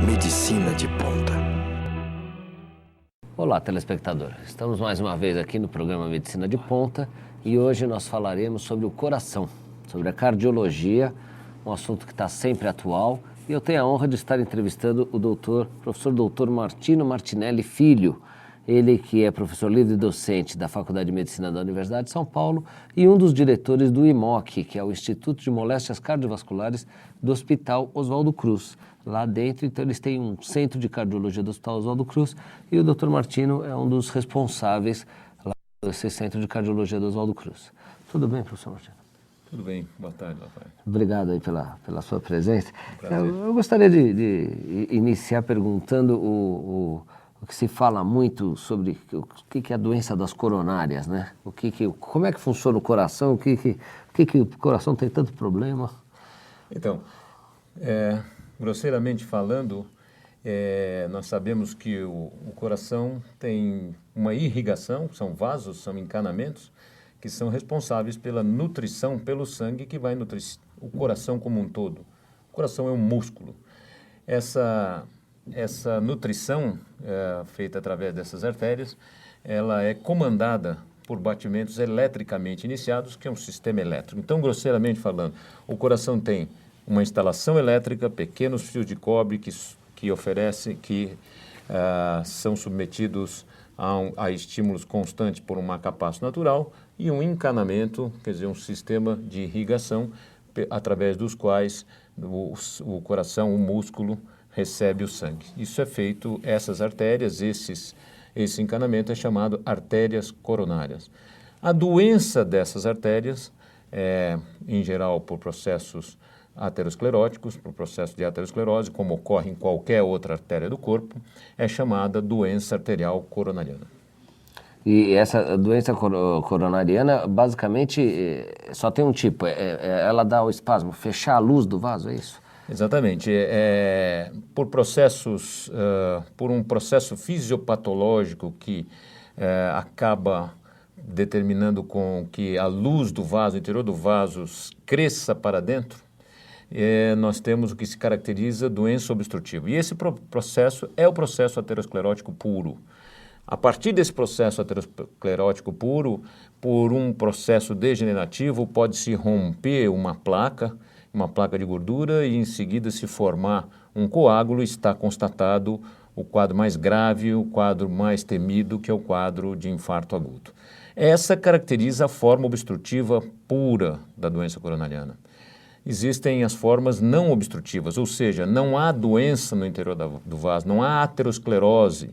Medicina de ponta. Olá, telespectador. Estamos mais uma vez aqui no programa Medicina de Ponta e hoje nós falaremos sobre o coração, sobre a cardiologia, um assunto que está sempre atual. E eu tenho a honra de estar entrevistando o professor doutor Martino Martinelli Filho, ele que é professor livre e docente da Faculdade de Medicina da Universidade de São Paulo e um dos diretores do IMOC, que é o Instituto de Moléstias Cardiovasculares do Hospital Oswaldo Cruz. Lá dentro, então, eles têm um centro de cardiologia do Hospital Oswaldo Cruz e o Dr. Martino é um dos responsáveis lá desse centro de cardiologia do Oswaldo Cruz. Tudo bem, professor Martino? Tudo bem, boa tarde, Rafael. Obrigado aí pela sua presença. Prazer. Eu gostaria de iniciar perguntando o que se fala muito sobre o que é a doença das coronárias, né? Como é que funciona o coração, o que o coração tem tanto problema? Então, grosseiramente falando, nós sabemos que o coração tem uma irrigação, são vasos, são encanamentos, que são responsáveis pela nutrição pelo sangue que vai nutrir o coração como um todo. O coração é um músculo. Essa nutrição feita através dessas artérias, ela é comandada por batimentos eletricamente iniciados, que é um sistema elétrico. Então, grosseiramente falando, o coração tem uma instalação elétrica, pequenos fios de cobre que são submetidos a estímulos constantes por um marcapasso natural e um encanamento, quer dizer, um sistema de irrigação através dos quais o coração, o músculo, recebe o sangue. Isso é feito, essas artérias, esse encanamento é chamado artérias coronárias. A doença dessas artérias, em geral por processos ateroscleróticos, por processo de aterosclerose, como ocorre em qualquer outra artéria do corpo, é chamada doença arterial coronariana. E essa doença coronariana, basicamente, só tem um tipo, ela dá o espasmo, fechar a luz do vaso, é isso? Exatamente. Por um processo fisiopatológico que acaba determinando com que a luz do vaso, o interior do vaso, cresça para dentro, nós temos o que se caracteriza doença obstrutiva. E esse processo é o processo aterosclerótico puro. A partir desse processo aterosclerótico puro, por um processo degenerativo, pode-se romper uma placa de gordura e em seguida se formar um coágulo, está constatado o quadro mais grave, o quadro mais temido, que é o quadro de infarto agudo. Essa caracteriza a forma obstrutiva pura da doença coronariana. Existem as formas não obstrutivas, ou seja, não há doença no interior do vaso, não há aterosclerose,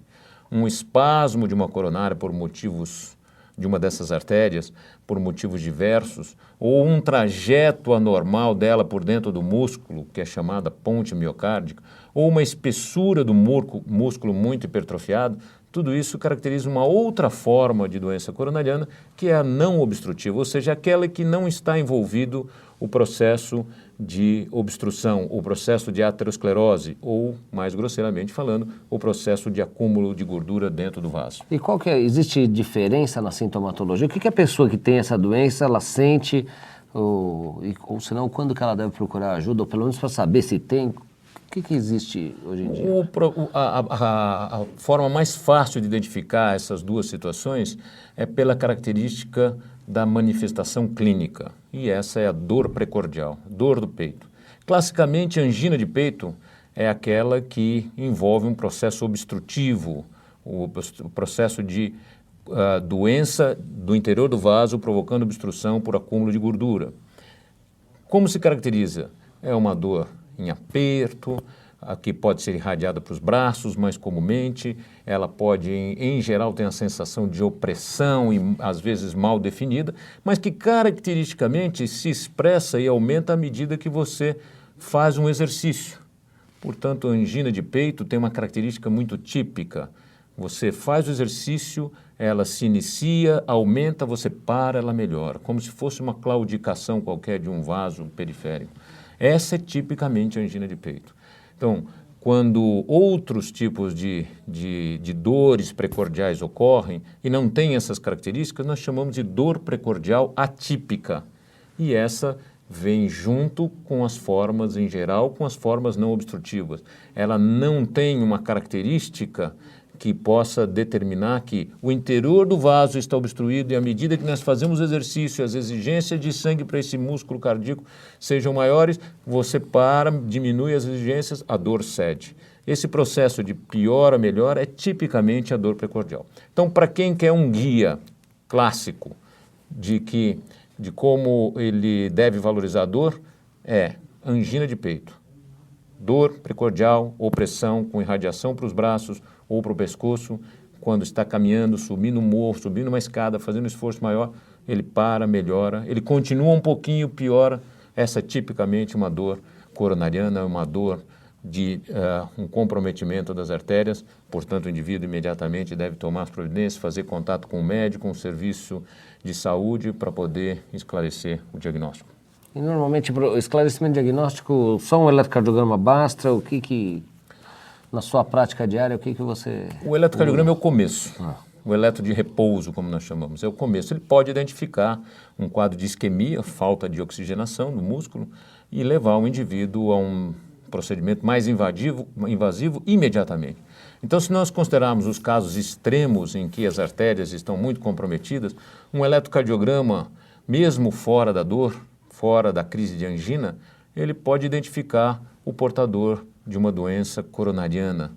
um espasmo de uma coronária por motivos de uma dessas artérias, por motivos diversos, ou um trajeto anormal dela por dentro do músculo, que é chamada ponte miocárdica, ou uma espessura do músculo muito hipertrofiado, tudo isso caracteriza uma outra forma de doença coronariana, que é a não obstrutiva, ou seja, aquela que não está envolvido o processo de obstrução, o processo de aterosclerose, ou, mais grosseiramente falando, o processo de acúmulo de gordura dentro do vaso. E existe diferença na sintomatologia? O que a pessoa que tem essa doença, ela sente, ou senão, quando que ela deve procurar ajuda, ou pelo menos para saber se tem? O que existe hoje em dia? A forma mais fácil de identificar essas duas situações é pela característica da manifestação clínica, e essa é a dor precordial, dor do peito. Classicamente, a angina de peito é aquela que envolve um processo obstrutivo, o processo de doença do interior do vaso provocando obstrução por acúmulo de gordura. Como se caracteriza? É uma dor em aperto, que pode ser irradiada para os braços, mais comumente, ela pode, em geral, ter a sensação de opressão e, às vezes, mal definida, mas que caracteristicamente se expressa e aumenta à medida que você faz um exercício. Portanto, a angina de peito tem uma característica muito típica. Você faz o exercício, ela se inicia, aumenta, você para, ela melhora, como se fosse uma claudicação qualquer de um vaso periférico. Essa é tipicamente a angina de peito. Então, quando outros tipos de dores precordiais ocorrem e não têm essas características, nós chamamos de dor precordial atípica. E essa vem junto com as formas em geral, com as formas não obstrutivas. Ela não tem uma característica que possa determinar que o interior do vaso está obstruído e à medida que nós fazemos exercício, as exigências de sangue para esse músculo cardíaco sejam maiores, você para, diminui as exigências, a dor cede. Esse processo de pior a melhor é tipicamente a dor precordial. Então, para quem quer um guia clássico de como ele deve valorizar a dor, é angina de peito, dor precordial, opressão com irradiação para os braços ou para o pescoço, quando está caminhando, subindo um morro, subindo uma escada, fazendo um esforço maior, ele para, melhora, ele continua um pouquinho, piora. Essa é tipicamente uma dor coronariana, uma dor de um comprometimento das artérias, portanto o indivíduo imediatamente deve tomar as providências, fazer contato com o médico, com o serviço de saúde para poder esclarecer o diagnóstico. E normalmente para o esclarecimento diagnóstico, só um eletrocardiograma basta? O que na sua prática diária, o que você... O eletrocardiograma é o começo. O eletro de repouso, como nós chamamos, é o começo. Ele pode identificar um quadro de isquemia, falta de oxigenação no músculo, e levar o indivíduo a um procedimento mais invasivo imediatamente. Então, se nós considerarmos os casos extremos em que as artérias estão muito comprometidas, um eletrocardiograma, mesmo fora da dor, fora da crise de angina, ele pode identificar o portador de uma doença coronariana.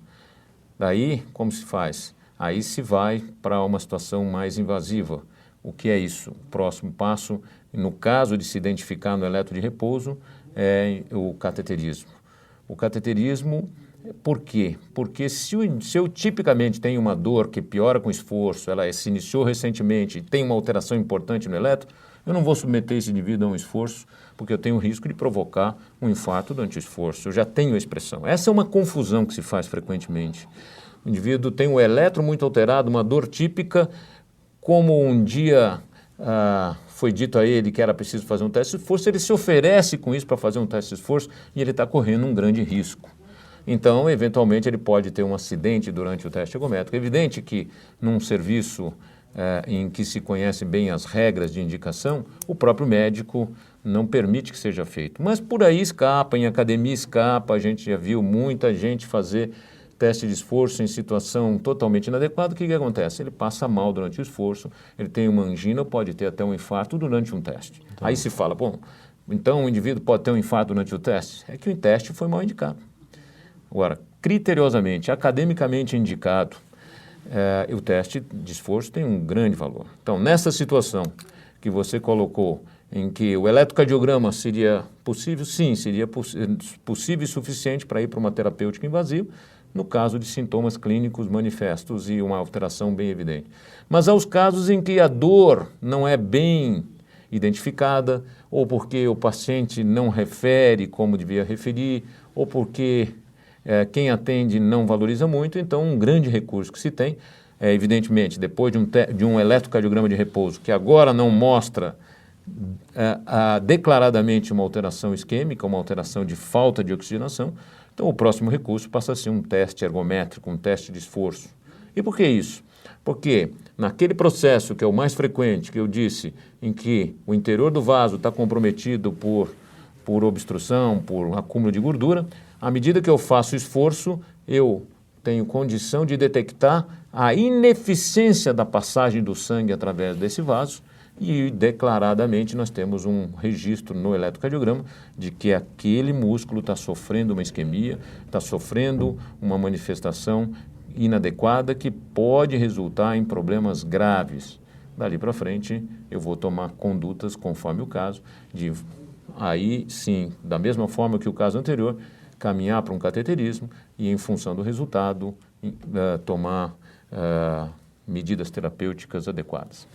Daí, como se faz? Aí se vai para uma situação mais invasiva. O que é isso? O próximo passo, no caso de se identificar no eletro de repouso, é o cateterismo. O cateterismo, por quê? Porque se eu tipicamente tenho uma dor que piora com esforço, ela se iniciou recentemente e tem uma alteração importante no eletro, eu não vou submeter esse indivíduo a um esforço, porque eu tenho o risco de provocar um infarto durante o esforço. Eu já tenho a expressão. Essa é uma confusão que se faz frequentemente. O indivíduo tem o eletro muito alterado, uma dor típica, como um dia foi dito a ele que era preciso fazer um teste de esforço, ele se oferece com isso para fazer um teste de esforço e ele está correndo um grande risco. Então, eventualmente, ele pode ter um acidente durante o teste ergométrico. É evidente que num serviço em que se conhecem bem as regras de indicação, o próprio médico não permite que seja feito. Mas por aí escapa, em academia escapa, a gente já viu muita gente fazer teste de esforço em situação totalmente inadequada. O que acontece? Ele passa mal durante o esforço, ele tem uma angina, pode ter até um infarto durante um teste. Então, aí se fala, bom, então o indivíduo pode ter um infarto durante o teste? É que o teste foi mal indicado. Agora, criteriosamente, academicamente indicado, o teste de esforço tem um grande valor. Então, nessa situação que você colocou, em que o eletrocardiograma seria possível, sim, seria possível e suficiente para ir para uma terapêutica invasiva, no caso de sintomas clínicos manifestos e uma alteração bem evidente. Mas há os casos em que a dor não é bem identificada, ou porque o paciente não refere como devia referir, ou porque quem atende não valoriza muito, então um grande recurso que se tem, evidentemente, depois de um eletrocardiograma de repouso, que agora não mostra declaradamente uma alteração isquêmica, uma alteração de falta de oxigenação, então o próximo recurso passa a ser um teste ergométrico, um teste de esforço. E por que isso? Porque naquele processo que é o mais frequente, que eu disse, em que o interior do vaso está comprometido por obstrução, por acúmulo de gordura, à medida que eu faço esforço, eu tenho condição de detectar a ineficiência da passagem do sangue através desse vaso e declaradamente nós temos um registro no eletrocardiograma de que aquele músculo está sofrendo uma isquemia, está sofrendo uma manifestação inadequada que pode resultar em problemas graves. Dali para frente, eu vou tomar condutas conforme o caso, aí sim, da mesma forma que o caso anterior, caminhar para um cateterismo e, em função do resultado, tomar medidas terapêuticas adequadas.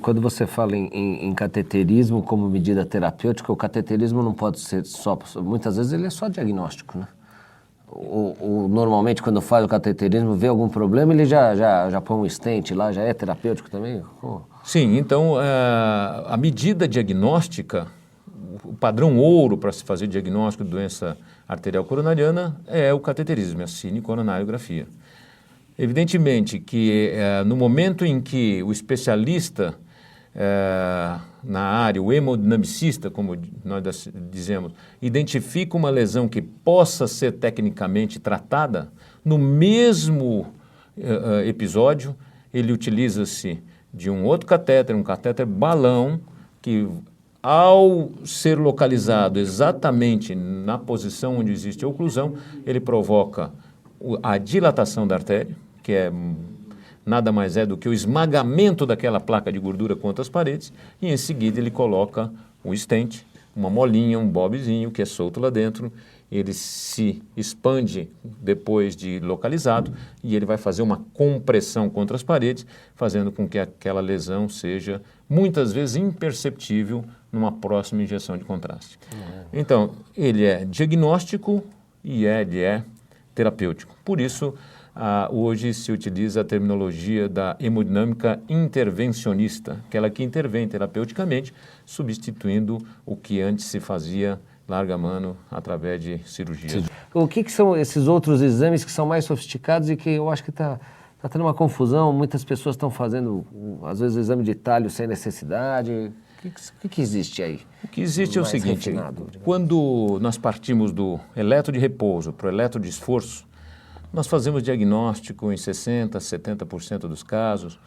Quando você fala em cateterismo como medida terapêutica, o cateterismo não pode ser só... Muitas vezes ele é só diagnóstico, né? Normalmente, quando faz o cateterismo, vê algum problema, ele já põe um stent lá, já é terapêutico também? Sim, então a medida diagnóstica, o padrão ouro para se fazer diagnóstico de doença arterial coronariana é o cateterismo, é a cinecoronariografia. Evidentemente que no momento em que o especialista na área, o hemodinamicista, como nós dizemos, identifica uma lesão que possa ser tecnicamente tratada, no mesmo episódio, ele utiliza-se de um outro catéter, um catéter balão, que ao ser localizado exatamente na posição onde existe a oclusão, ele provoca a dilatação da artéria, que nada mais é do que o esmagamento daquela placa de gordura contra as paredes, e em seguida ele coloca um stent, uma molinha, um bobzinho que é solto lá dentro, ele se expande depois de localizado e ele vai fazer uma compressão contra as paredes, fazendo com que aquela lesão seja muitas vezes imperceptível numa próxima injeção de contraste. Então, ele é diagnóstico e ele é terapêutico. Por isso, hoje se utiliza a terminologia da hemodinâmica intervencionista, aquela que intervém terapeuticamente, substituindo o que antes se fazia larga mano através de cirurgia. O que são esses outros exames que são mais sofisticados e que eu acho que está tendo uma confusão? Muitas pessoas estão fazendo, às vezes, o exame de talho sem necessidade. O que existe aí? O que existe é o seguinte, quando nós partimos do eletro de repouso para o eletro de esforço, nós fazemos diagnóstico em 60%, 70% dos casos.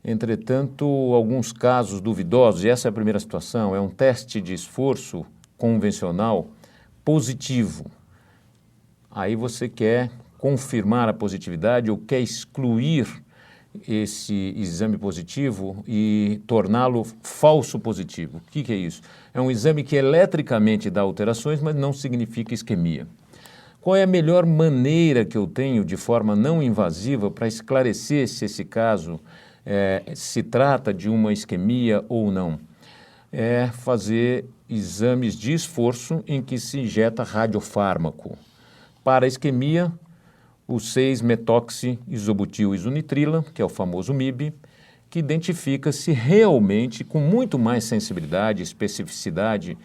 Entretanto, alguns casos duvidosos, e essa é a primeira situação, é um teste de esforço convencional positivo. Aí você quer confirmar a positividade ou quer excluir esse exame positivo e torná-lo falso positivo. O que é isso? É um exame que eletricamente dá alterações, mas não significa isquemia. Qual é a melhor maneira que eu tenho, de forma não invasiva, para esclarecer se esse caso se trata de uma isquemia ou não? É fazer exames de esforço em que se injeta radiofármaco. Para a isquemia, o 6-metoxi-isobutil-isonitrila, que é o famoso MIB, que identifica se realmente, com muito mais sensibilidade e especificidade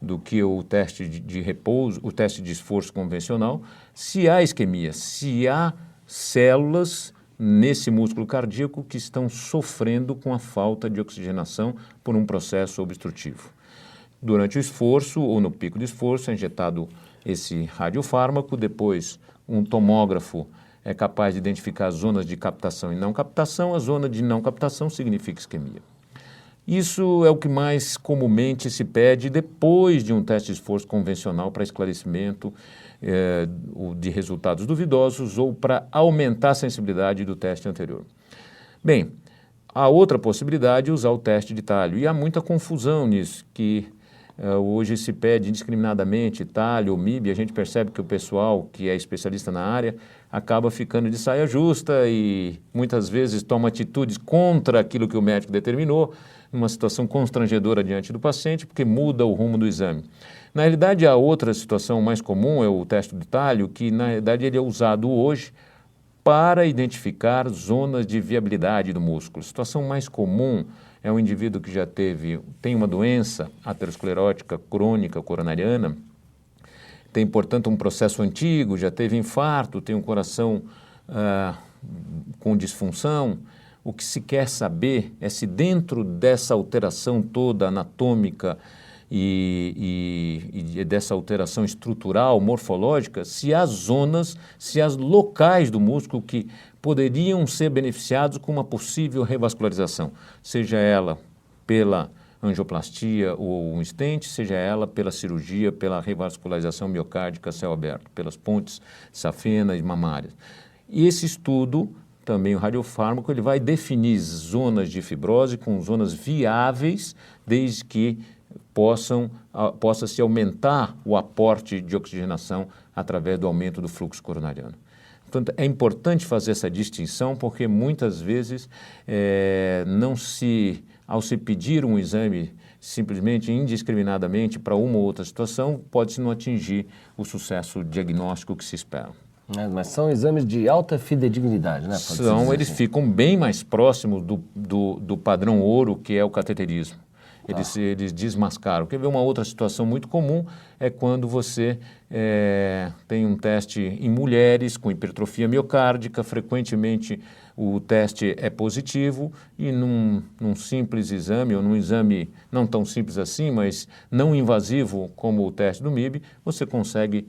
do que o teste de repouso, o teste de esforço convencional, se há isquemia, se há células nesse músculo cardíaco que estão sofrendo com a falta de oxigenação por um processo obstrutivo. Durante o esforço ou no pico de esforço é injetado esse radiofármaco, depois um tomógrafo é capaz de identificar as zonas de captação e não captação, a zona de não captação significa isquemia. Isso é o que mais comumente se pede depois de um teste de esforço convencional para esclarecimento de resultados duvidosos ou para aumentar a sensibilidade do teste anterior. Bem, a outra possibilidade é usar o teste de talho, e há muita confusão nisso, que hoje se pede indiscriminadamente talho ou MIB. A gente percebe que o pessoal que é especialista na área acaba ficando de saia justa e muitas vezes toma atitudes contra aquilo que o médico determinou, numa situação constrangedora diante do paciente, porque muda o rumo do exame. Na realidade, a outra situação mais comum é o teste de talho, que na realidade ele é usado hoje para identificar zonas de viabilidade do músculo. A situação mais comum é um indivíduo que já tem uma doença aterosclerótica crônica coronariana, tem, portanto, um processo antigo, já teve infarto, tem um coração com disfunção. O que se quer saber é se dentro dessa alteração toda anatômica e dessa alteração estrutural, morfológica, se há zonas, se há locais do músculo que poderiam ser beneficiados com uma possível revascularização, seja ela pela angioplastia ou um stent, seja ela pela cirurgia, pela revascularização miocárdica a céu aberto, pelas pontes safena e mamárias. E esse estudo, também o radiofármaco, ele vai definir zonas de fibrose com zonas viáveis, desde que possa-se aumentar o aporte de oxigenação através do aumento do fluxo coronariano. Portanto, é importante fazer essa distinção, porque muitas vezes ao se pedir um exame simplesmente, indiscriminadamente, para uma ou outra situação, pode-se não atingir o sucesso diagnóstico que se espera. Mas são exames de alta fidedignidade, né? Eles ficam bem mais próximos do padrão ouro, que é o cateterismo. Eles desmascaram. Quer ver uma outra situação muito comum? é quando você tem um teste em mulheres com hipertrofia miocárdica, frequentemente o teste é positivo e num simples exame, ou num exame não tão simples assim, mas não invasivo como o teste do MIB, você consegue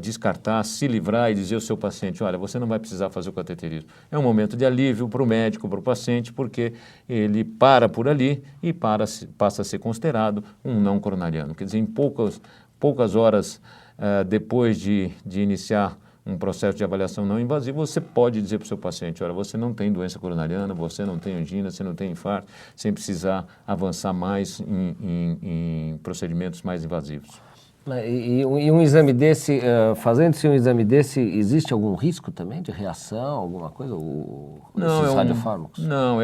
descartar, se livrar e dizer ao seu paciente, olha, você não vai precisar fazer o cateterismo. É um momento de alívio para o médico, para o paciente, porque ele para por ali e passa a ser considerado um não coronariano. Quer dizer, em poucas horas depois de iniciar um processo de avaliação não invasivo, você pode dizer para o seu paciente, olha, você não tem doença coronariana, você não tem angina, você não tem infarto, sem precisar avançar mais em procedimentos mais invasivos. E um exame desse, fazendo-se um exame desse, existe algum risco também de reação, alguma coisa? Esses radiofármacos? Não,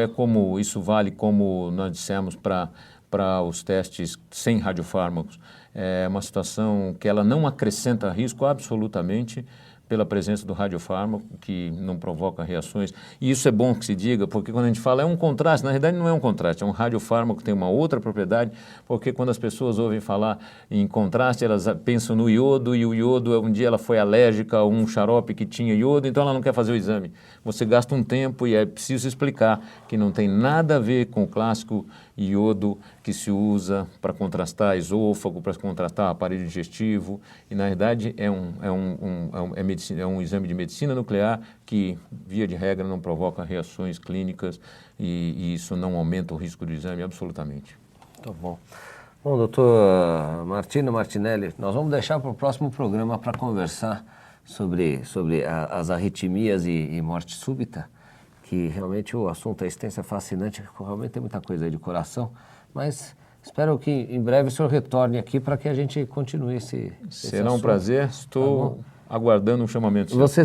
isso vale como nós dissemos para os testes sem radiofármacos. É uma situação que ela não acrescenta risco absolutamente pela presença do radiofármaco, que não provoca reações. E isso é bom que se diga, porque quando a gente fala é um contraste, na realidade não é um contraste, é um radiofármaco que tem uma outra propriedade, porque quando as pessoas ouvem falar em contraste, elas pensam no iodo, e o iodo, um dia ela foi alérgica a um xarope que tinha iodo, então ela não quer fazer o exame. Você gasta um tempo e é preciso explicar que não tem nada a ver com o clássico iodo que se usa para contrastar esôfago, para contrastar aparelho digestivo, e na verdade é um exame de medicina nuclear que, via de regra, não provoca reações clínicas e isso não aumenta o risco do exame absolutamente. Tá bom. Bom, doutor Martino Martinelli, nós vamos deixar para o próximo programa para conversar sobre as arritmias e morte súbita, que realmente o assunto é extenso, é fascinante, realmente tem muita coisa aí de coração, mas espero que em breve o senhor retorne aqui para que a gente continue esse Será um assunto. prazer, estou aguardando um chamamento. Você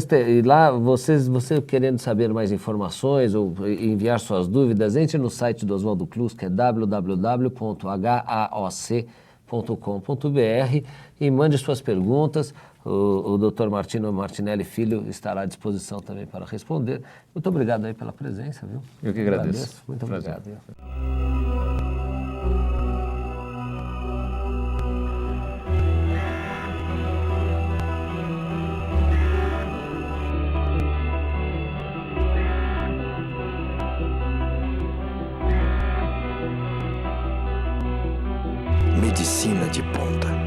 querendo saber mais informações ou enviar suas dúvidas, entre no site do Oswaldo Cruz, que é www.haoc.com.br, e mande suas perguntas. O Dr. Martino Martinelli Filho estará à disposição também para responder. Muito obrigado aí pela presença, viu? Eu que agradeço. Muito obrigado. Medicina de ponta.